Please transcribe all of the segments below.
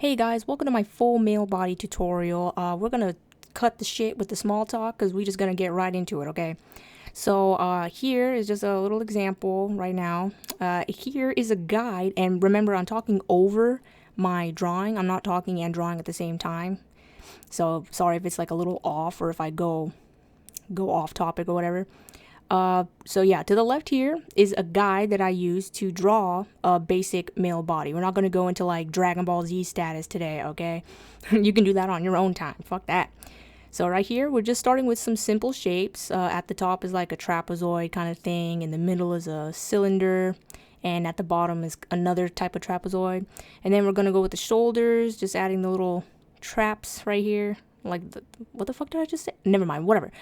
Hey guys, welcome to my full male body tutorial. We're gonna cut the shit with the small talk because we're just gonna get right into it, okay? So here is just a little example right now. Here is a guide, and remember I'm talking over my drawing. I'm not talking and drawing at the same time. So sorry if it's like a little off or if I go off topic or whatever. So yeah, to the left here is a guide that I use to draw a basic male body. We're not going to go into like Dragonball Z status today, okay? You can do that on your own time. Fuck that. So right here, we're just starting with some simple shapes. At the top is like a trapezoid kind of thing. In the middle is a cylinder. And at the bottom is another type of trapezoid. And then we're going to go with the shoulders, just adding the little traps right here. Like, what the fuck did I just say? Never mind, whatever.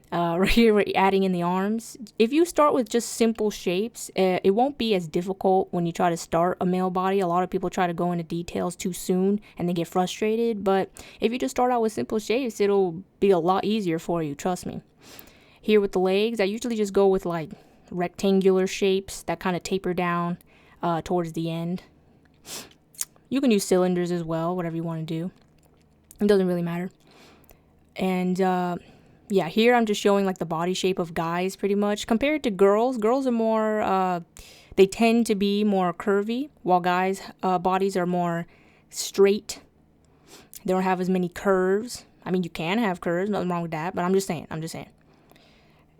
Right here we're adding in the arms. If you start with just simple shapes, it won't be as difficult when you try to start a male body. A lot of people try to go into details too soon and they get frustrated, but if you just start out with simple shapes, it'll be a lot easier for you, trust me. Here with the legs, I usually just go with like rectangular shapes that kind of taper down towards the end. You can use cylinders as well, whatever you want to do. It doesn't really matter. And yeah, here I'm just showing like the body shape of guys pretty much. Compared to girls, girls are more, they tend to be more curvy, while guys' bodies are more straight. They don't have as many curves. I mean, you can have curves, nothing wrong with that, but I'm just saying.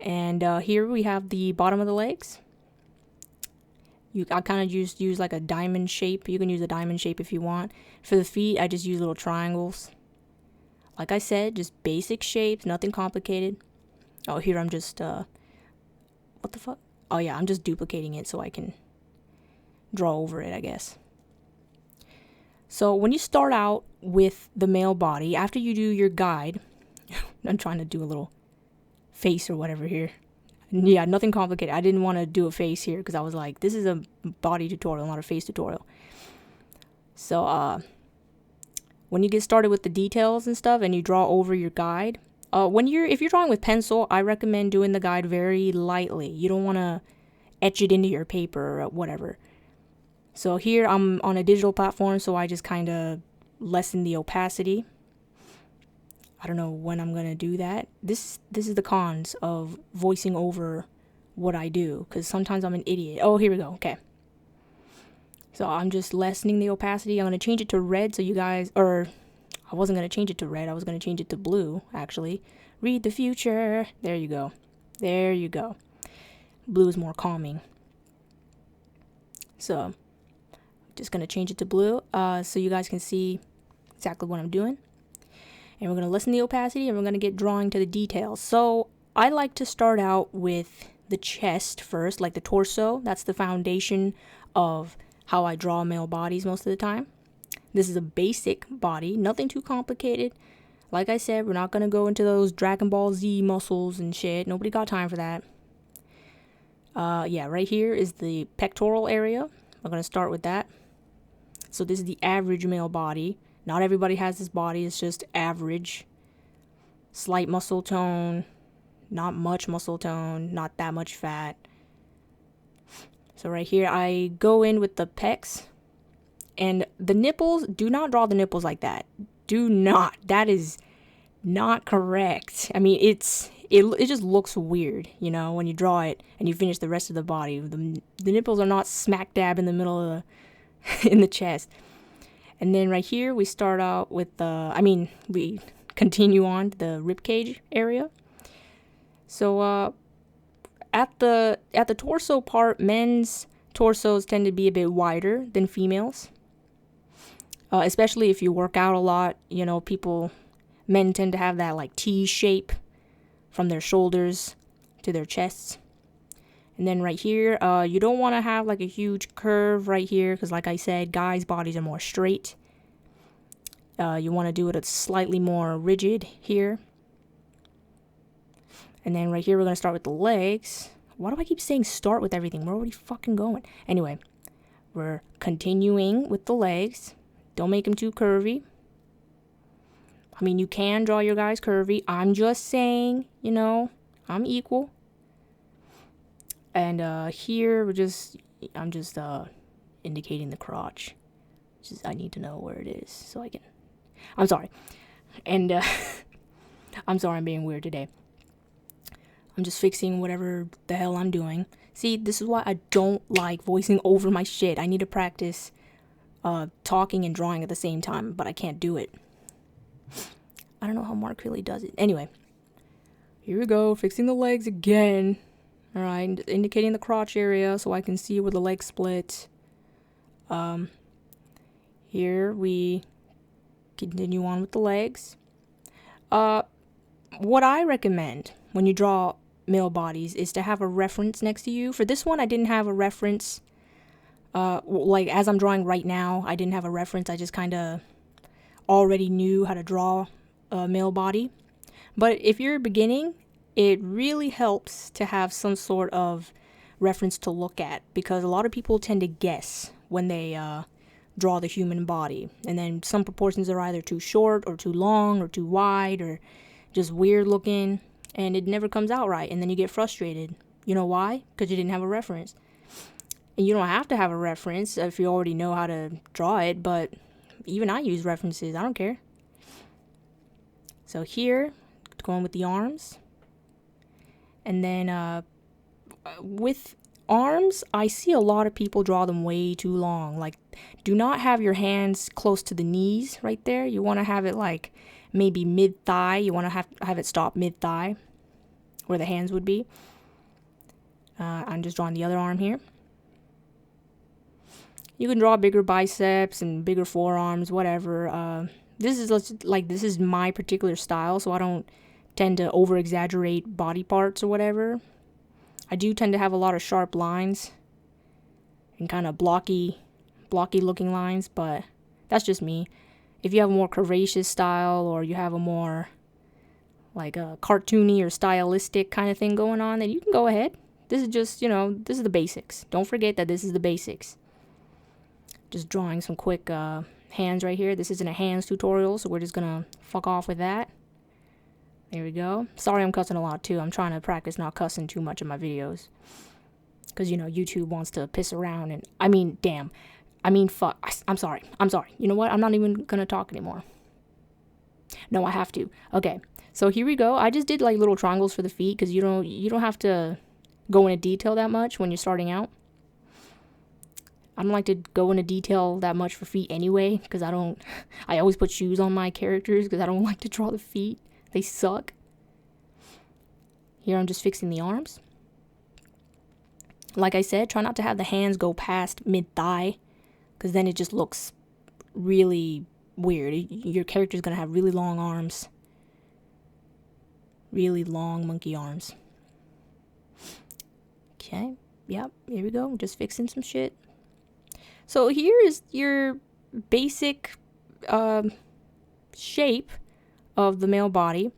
And here we have the bottom of the legs. I kind of just use like a diamond shape. You can use a diamond shape if you want. For the feet, I just use little triangles. Like I said, just basic shapes, nothing complicated. Oh, here I'm just, what the fuck? Oh yeah, I'm just duplicating it so I can draw over it, I guess. So when you start out with the male body, after you do your guide, I'm trying to do a little face or whatever here. Yeah, nothing complicated. I didn't want to do a face here because I was like, this is a body tutorial, not a face tutorial. So, when you get started with the details and stuff and you draw over your guide, if you're drawing with pencil, I recommend doing the guide very lightly. You don't want to etch it into your paper or whatever. So here I'm on a digital platform, so I just kind of lessen the opacity. I don't know when I'm going to do that. This is the cons of voicing over what I do, because sometimes I'm an idiot. Oh, here we go. Okay. So I'm just lessening the opacity. I'm going to change it to red so you guys, or I wasn't going to change it to red. I was going to change it to blue, actually. Read the future. There you go. There you go. Blue is more calming. So just going to change it to blue so you guys can see exactly what I'm doing. And we're going to lessen the opacity and we're going to get drawing to the details. So I like to start out with the chest first, like the torso. That's the foundation of how I draw male bodies most of the time. This is a basic body, nothing too complicated. Like I said, we're not going to go into those Dragonball Z muscles and shit. Nobody got time for that. Yeah, right here is the pectoral area. I'm going to start with that. So this is the average male body. Not everybody has this body, it's just average. Slight muscle tone, not much muscle tone, not that much fat. So right here, I go in with the pecs. And the nipples, do not draw the nipples like that. Do not. That is not correct. I mean, it just looks weird, you know, when you draw it and you finish the rest of the body. The nipples are not smack dab in the middle of in the chest. And then right here, we start out with we continue on to the ribcage area. So, at the torso part, men's torsos tend to be a bit wider than females. Especially if you work out a lot, you know, men tend to have that like T shape from their shoulders to their chests. And then right here, you don't want to have like a huge curve right here because like I said, guys' bodies are more straight. You want to do it slightly more rigid here. And then right here, we're going to start with the legs. Why do I keep saying start with everything? We're already fucking going. Anyway, we're continuing with the legs. Don't make them too curvy. I mean, you can draw your guys curvy. I'm just saying, you know, I'm equal. And here, I'm just indicating the crotch. Just I need to know where it is so I can. I'm sorry, and I'm sorry I'm being weird today. I'm just fixing whatever the hell I'm doing. See, this is why I don't like voicing over my shit. I need to practice talking and drawing at the same time, but I can't do it. I don't know how Mark really does it. Anyway, here we go, fixing the legs again. Alright, indicating the crotch area so I can see where the legs split. Here we continue on with the legs. What I recommend when you draw male bodies is to have a reference next to you. For this one, I didn't have a reference. Like, as I'm drawing right now, I didn't have a reference. I just kind of already knew how to draw a male body. But if you're beginning, it really helps to have some sort of reference to look at, because a lot of people tend to guess when they draw the human body. And then some proportions are either too short or too long or too wide or just weird looking, and it never comes out right, and then you get frustrated. You know why? Because you didn't have a reference. And you don't have to have a reference if you already know how to draw it, but even I use references. I don't care. So here, going with the arms. And then with arms, I see a lot of people draw them way too long. Like, do not have your hands close to the knees right there. You want to have it like maybe mid-thigh. You want to have it stop mid-thigh where the hands would be. I'm just drawing the other arm here. You can draw bigger biceps and bigger forearms, whatever. This is my particular style, so I don't tend to over-exaggerate body parts or whatever. I do tend to have a lot of sharp lines and kind of blocky looking lines, but that's just me. If you have a more curvaceous style, or you have a more like a cartoony or stylistic kind of thing going on, then you can go ahead. This is just, this is the basics. Don't forget that this is the basics. Just drawing some quick hands right here. This isn't a hands tutorial, so we're just gonna fuck off with that. There we go. Sorry I'm cussing a lot too. I'm trying to practice not cussing too much in my videos. Because, YouTube wants to piss around and... fuck. I'm sorry. You know what? I'm not even gonna talk anymore. No, I have to. Okay. So here we go. I just did like little triangles for the feet because you don't have to go into detail that much when you're starting out. I don't like to go into detail that much for feet anyway, because I always put shoes on my characters because I don't like to draw the feet. They suck. Here I'm just fixing the arms. Like I said, try not to have the hands go past mid-thigh, because then it just looks really weird. Your character's going to have really long arms. Really long monkey arms. Okay, yep, here we go. Just fixing some shit. So here is your basic shape of the male body.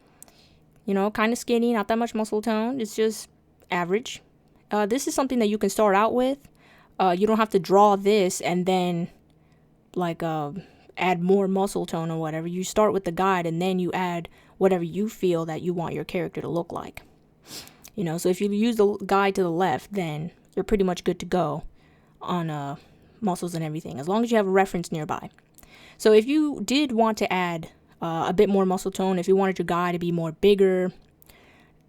Kind of skinny, not that much muscle tone. It's just average. This is something that you can start out with. You don't have to draw this and then like add more muscle tone or whatever. You start with the guide and then you add whatever you feel that you want your character to look like. So if you use the guide to the left, then you're pretty much good to go on muscles and everything, as long as you have a reference nearby. So if you did want to add a bit more muscle tone, if you wanted your guide to be more bigger,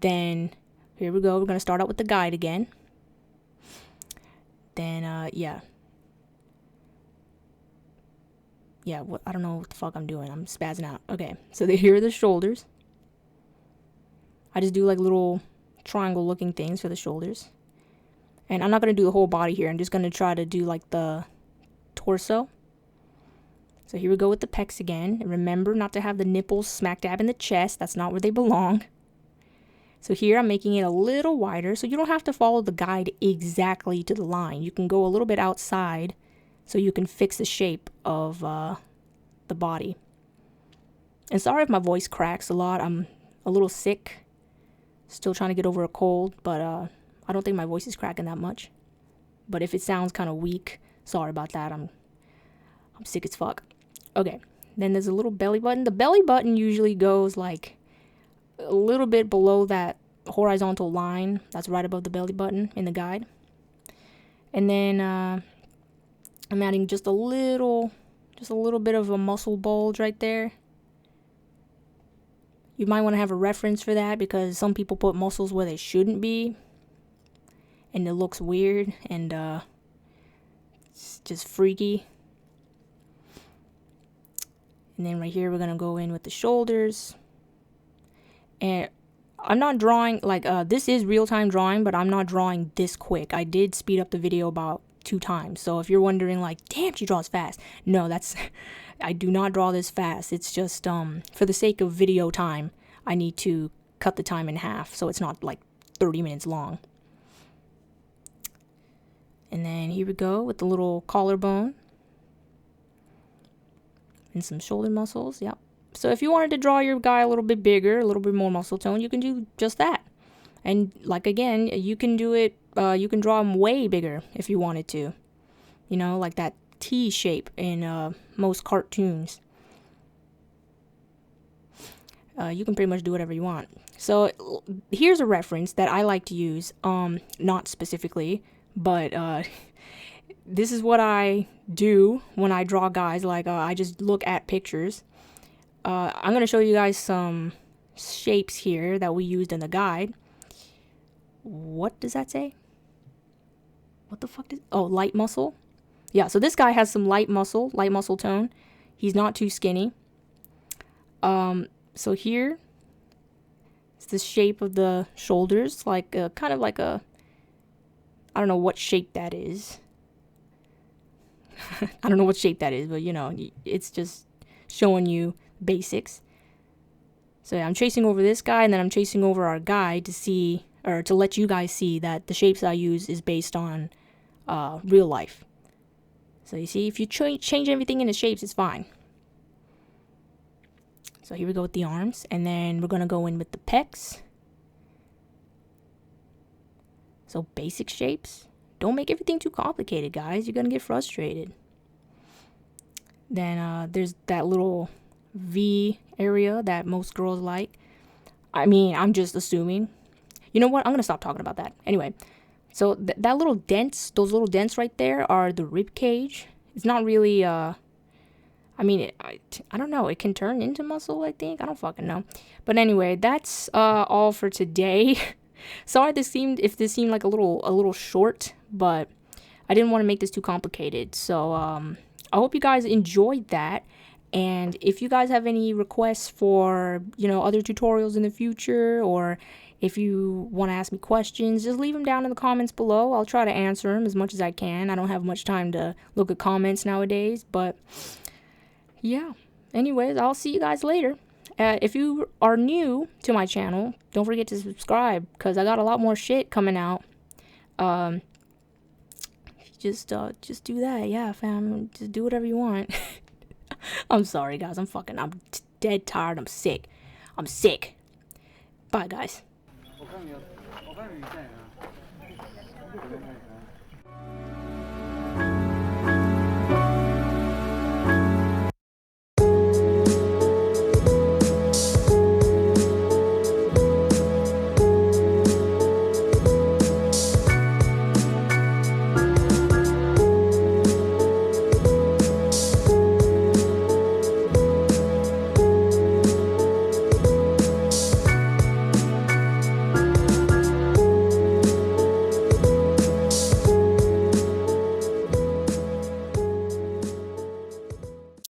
then here we go. We're going to start out with the guide again. Then, yeah, I don't know what the fuck I'm doing. I'm spazzing out. Okay, so here are the shoulders. I just do like little triangle looking things for the shoulders. And I'm not going to do the whole body here. I'm just going to try to do like the torso. So here we go with the pecs again. And remember not to have the nipples smack dab in the chest. That's not where they belong. So here I'm making it a little wider. So you don't have to follow the guide exactly to the line. You can go a little bit outside so you can fix the shape of the body. And sorry if my voice cracks a lot. I'm a little sick. Still trying to get over a cold. But I don't think my voice is cracking that much. But if it sounds kind of weak, sorry about that. I'm sick as fuck. Okay, then there's a little belly button. The belly button usually goes like a little bit below that horizontal line that's right above the belly button in the guide. And then I'm adding just a little Just a little bit of a muscle bulge right there. You might want to have a reference for that because some people put muscles where they shouldn't be. And it looks weird and it's just freaky. And then right here we're going to go in with the shoulders. And I'm not drawing, like, this is real-time drawing, but I'm not drawing this quick. I did speed up the video about 2 times. So if you're wondering, like, damn, she draws fast. No, that's, I do not draw this fast. It's just, for the sake of video time, I need to cut the time in half. So it's not, like, 30 minutes long. And then here we go with the little collarbone. And some shoulder muscles, yep. So if you wanted to draw your guy a little bit bigger, a little bit more muscle tone, you can do just that. And like again, you can do it, you can draw him way bigger if you wanted to. You know, like that T shape in most cartoons. You can pretty much do whatever you want. So here's a reference that I like to use, not specifically, but this is what I do when I draw guys. Like I just look at pictures. I'm going to show you guys some shapes here that we used in the guide. What does that say? What the fuck does... Oh, light muscle. Yeah, so this guy has some light muscle tone. He's not too skinny. So here, it's the shape of the shoulders, like kind of like a... I don't know what shape that is. I don't know what shape that is, but you know, it's just showing you basics. So yeah, I'm tracing over this guy, and then I'm tracing over our guy to see, or to let you guys see that the shapes I use is based on real life. So you see, if you change everything into shapes, it's fine. So here we go with the arms, and then we're gonna go in with the pecs. So basic shapes. Don't make everything too complicated, guys. You're gonna get frustrated. Then there's that little V area that most girls like. I mean, I'm just assuming. You know what? I'm gonna stop talking about that. Anyway, so that little dents, those little dents right there are the rib cage. It's not really, I mean, I don't know. It can turn into muscle, I think. I don't fucking know. But anyway, that's all for today. Sorry if this seemed like a little short, but I didn't want to make this too complicated. So I hope you guys enjoyed that. And if you guys have any requests for, you know, other tutorials in the future, or if you want to ask me questions, just leave them down in the comments below. I'll try to answer them as much as I can. I don't have much time to look at comments nowadays, but yeah. Anyways, I'll see you guys later. If you are new to my channel, don't forget to subscribe, because I got a lot more shit coming out. Just do that. Yeah, fam. Just do whatever you want. I'm sorry, guys. I'm dead tired. I'm sick. Bye, guys.